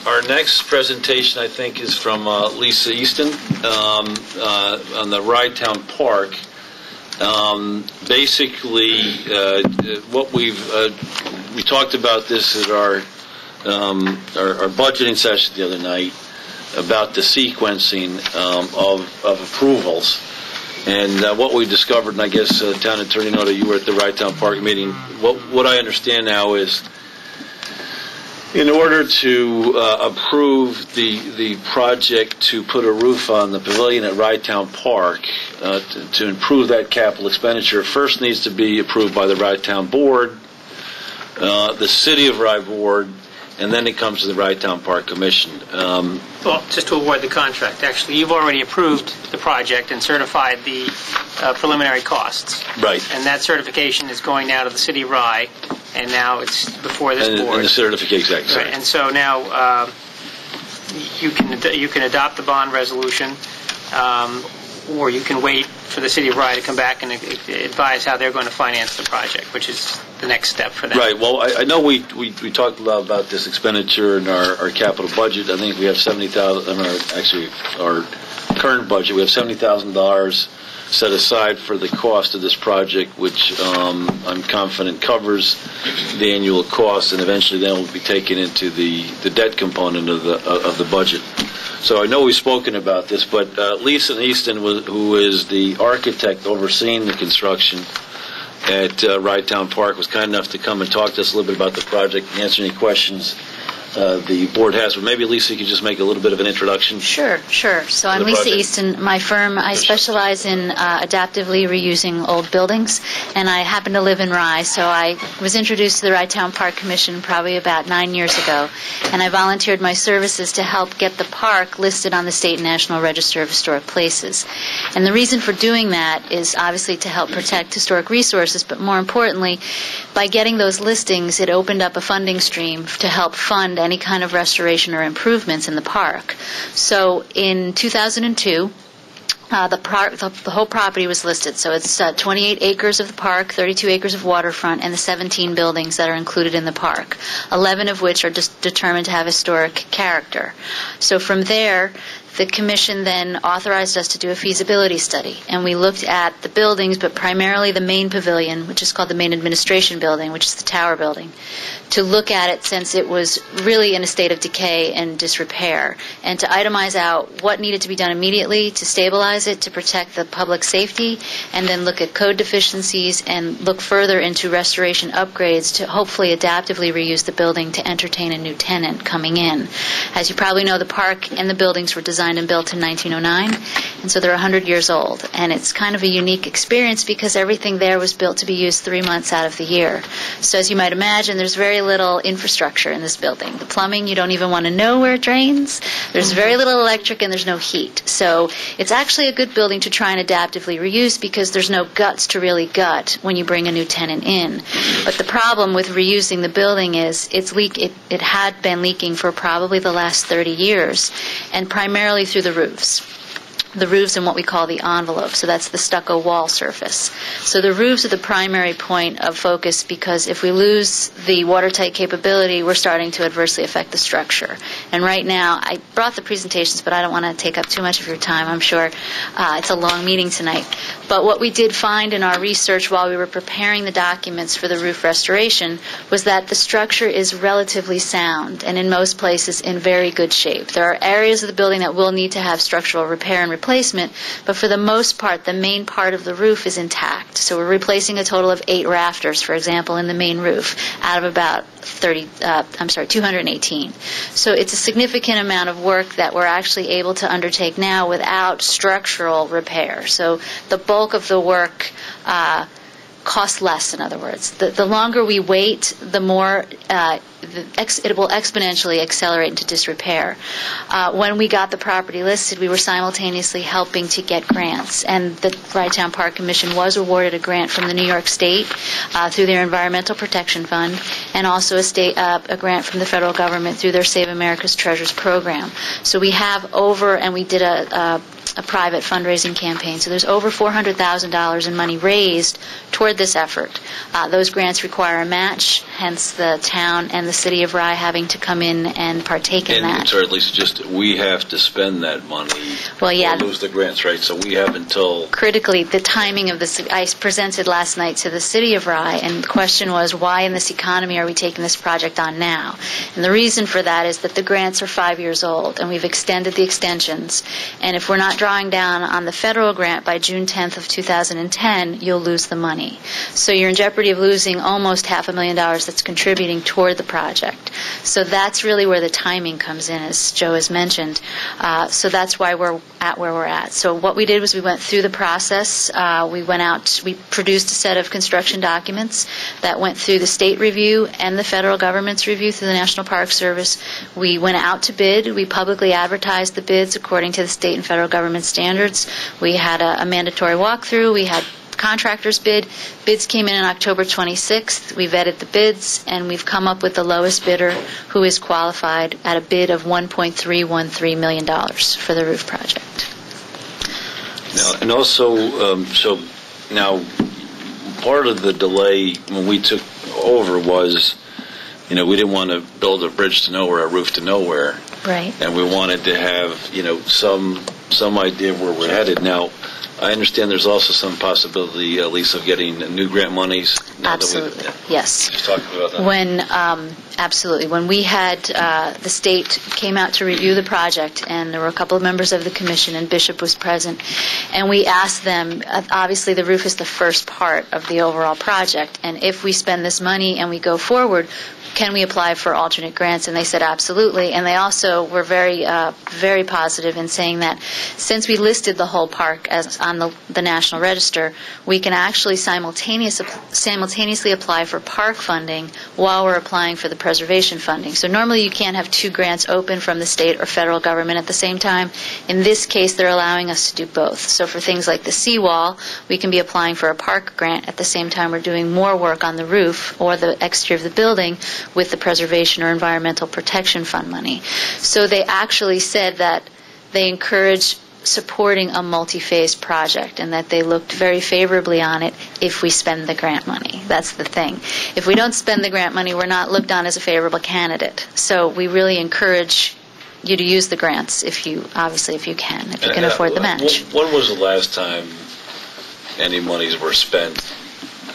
Our next presentation, I think, is from Lisa Easton on the Rydtown Park. Basically, what we talked about this at our budgeting session the other night about the sequencing of approvals. And what we discovered, and I guess Town Attorney Noda, you were at the Rydtown Park meeting. What I understand now is, in order to approve the project to put a roof on the pavilion at Rydtown Park, to improve that capital expenditure, first needs to be approved by the Rydtown Board, the City of Rye Board, and then it comes to the Rydtown Park Commission. Well, just to avoid the contract, actually, you've already approved the project and certified the preliminary costs. Right. And that certification is going now to the City of Rye, and now it's before this board. And the certification, exactly. Right. And so now you can adopt the bond resolution, or you can wait for the City of Rye to come back and advise how they're going to finance the project, which is the next step for them. Right. Well, I know we talked a lot about this expenditure in our capital budget. I think we have $70,000. Actually, our current budget, we have $70,000 set aside for the cost of this project, which I'm confident covers the annual costs, and eventually then will be taken into the debt component of the budget. So I know we've spoken about this, but Lisa Easton, who is the architect overseeing the construction at Rydtown Park, was kind enough to come and talk to us a little bit about the project and answer any questions the board has. But maybe, Lisa, you could just make a little bit of an introduction. Sure. So I'm Lisa Easton. My firm, I specialize in adaptively reusing old buildings, and I happen to live in Rye, so I was introduced to the Rydtown Park Commission probably about 9 years ago, and I volunteered my services to help get the park listed on the State and National Register of Historic Places. And the reason for doing that is obviously to help protect historic resources, but more importantly, by getting those listings, it opened up a funding stream to help fund any kind of restoration or improvements in the park. So in 2002, the whole property was listed. So it's 28 acres of the park, 32 acres of waterfront, and the 17 buildings that are included in the park, 11 of which are just determined to have historic character. So from there, the Commission then authorized us to do a feasibility study, and we looked at the buildings, but primarily the main pavilion, which is called the main administration building, which is the tower building, to look at it since it was really in a state of decay and disrepair, and to itemize out what needed to be done immediately to stabilize it, to protect the public safety, and then look at code deficiencies and look further into restoration upgrades to hopefully adaptively reuse the building to entertain a new tenant coming in. As you probably know, the park and the buildings were designed and built in 1909, and so they're 100 years old. And it's kind of a unique experience because everything there was built to be used 3 months out of the year. So as you might imagine, there's very little infrastructure in this building. The plumbing, you don't even want to know where it drains. There's very little electric, and there's no heat. So it's actually a good building to try and adaptively reuse because there's no guts to really gut when you bring a new tenant in. But the problem with reusing the building is it had been leaking for probably the last 30 years, and primarily through the roofs. The roofs and what we call the envelope, so that's the stucco wall surface. So the roofs are the primary point of focus because if we lose the watertight capability, we're starting to adversely affect the structure. And right now, I brought the presentations, but I don't want to take up too much of your time. I'm sure it's a long meeting tonight. But what we did find in our research while we were preparing the documents for the roof restoration was that the structure is relatively sound and in most places in very good shape. There are areas of the building that will need to have structural repair and replacement, but for the most part, the main part of the roof is intact. So we're replacing a total of 8 rafters, for example, in the main roof, out of about 218. So it's a significant amount of work that we're actually able to undertake now without structural repair. So the bulk of the work costs less, in other words. The longer we wait, the more it will exponentially accelerate into disrepair. When we got the property listed, we were simultaneously helping to get grants, and the Rydtown Park Commission was awarded a grant from the New York State through their Environmental Protection Fund, and also a grant from the federal government through their Save America's Treasures program. So we have and we did a a private fundraising campaign. So there's over $400,000 in money raised toward this effort. Those grants require a match, hence the town and the city of Rye having to come in and partake in that. And so at least just we have to spend that money or lose the grants, right? So we have until... Critically, the timing of this, I presented last night to the city of Rye, and the question was, why in this economy are we taking this project on now? And the reason for that is that the grants are 5 years old, and we've extended the extensions. And if we're not drawing down on the federal grant by June 10th of 2010, you'll lose the money. So you're in jeopardy of losing almost $500,000 that's contributing toward the project. So that's really where the timing comes in, as Joe has mentioned. So that's why we're at where we're at. So what we did was we went through the process. We produced a set of construction documents that went through the state review and the federal government's review through the National Park Service. We went out to bid. We publicly advertised the bids according to the state and federal government standards. We had a mandatory walkthrough. We had contractors bid. Bids came in on October 26th. We vetted the bids, and we've come up with the lowest bidder who is qualified at a bid of $1.313 million for the roof project. Now, and also, so now part of the delay when we took over was, we didn't want to build a bridge to nowhere, a roof to nowhere. Right. And we wanted to have, some idea of where we're headed. Now, I understand there's also some possibility, at least, of getting new grant monies. Absolutely, yes. Just talk about that. Absolutely. When we had, the state came out to review the project, and there were a couple of members of the commission, and Bishop was present, and we asked them, obviously the roof is the first part of the overall project, and if we spend this money and we go forward, can we apply for alternate grants? And they said absolutely. And they also were very, very positive in saying that since we listed the whole park as on the National Register, we can actually simultaneously apply for park funding while we're applying for the preservation funding. So normally you can't have two grants open from the state or federal government at the same time. In this case, they're allowing us to do both. So for things like the seawall, we can be applying for a park grant at the same time we're doing more work on the roof or the exterior of the building with the Preservation or Environmental Protection Fund money. So they actually said that they encourage supporting a multi-phase project and that they looked very favorably on it if we spend the grant money. That's the thing. If we don't spend the grant money, we're not looked on as a favorable candidate. So we really encourage you to use the grants if you can afford the match. When was the last time any monies were spent?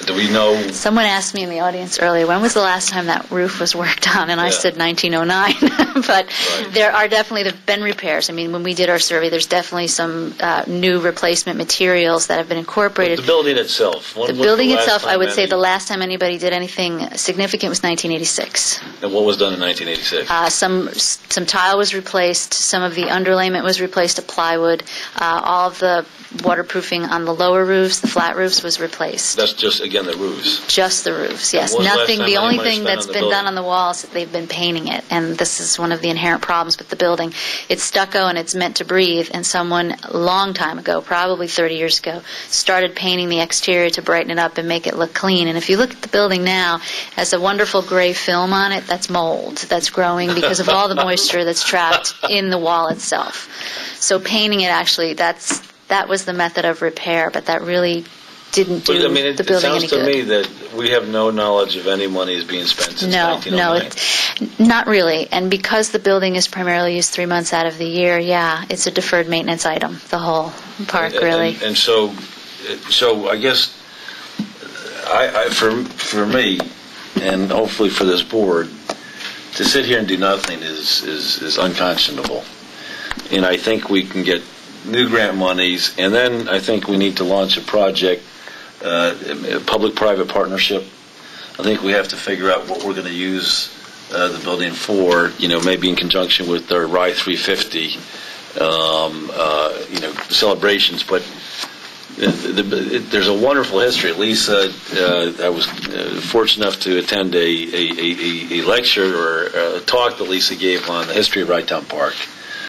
Do we know? Someone asked me in the audience earlier, when was the last time that roof was worked on? And I said 1909. But there are definitely been repairs. I mean, when we did our survey, there's definitely some new replacement materials that have been incorporated. But the building itself. I would say the last time anybody did anything significant was 1986. And what was done in 1986? Some tile was replaced. Some of the underlayment was replaced to plywood. All of the waterproofing on the lower roofs, the flat roofs, was replaced. That's just, again, the roofs? Just the roofs, yes. Nothing. The only thing that's been done on the walls, they've been painting it, and this is one of the inherent problems with the building. It's stucco and it's meant to breathe, and someone a long time ago, probably 30 years ago, started painting the exterior to brighten it up and make it look clean. And if you look at the building now, it has a wonderful gray film on it. That's mold that's growing because of all the moisture that's trapped in the wall itself. So painting it, actually, that was the method of repair, but that really didn't do the building any good. It sounds to me that we have no knowledge of any money is being spent since 1909. No, not really. And because the building is primarily used 3 months out of the year, it's a deferred maintenance item, the whole park, really. And so I guess for me, and hopefully for this board, to sit here and do nothing is unconscionable. And I think we can get new grant monies, and then I think we need to launch a project, a public-private partnership. I think we have to figure out what we're going to use the building for, maybe in conjunction with our Rye 350, celebrations. But there's a wonderful history. At least I was fortunate enough to attend a lecture or a talk that Lisa gave on the history of Rye Town Park.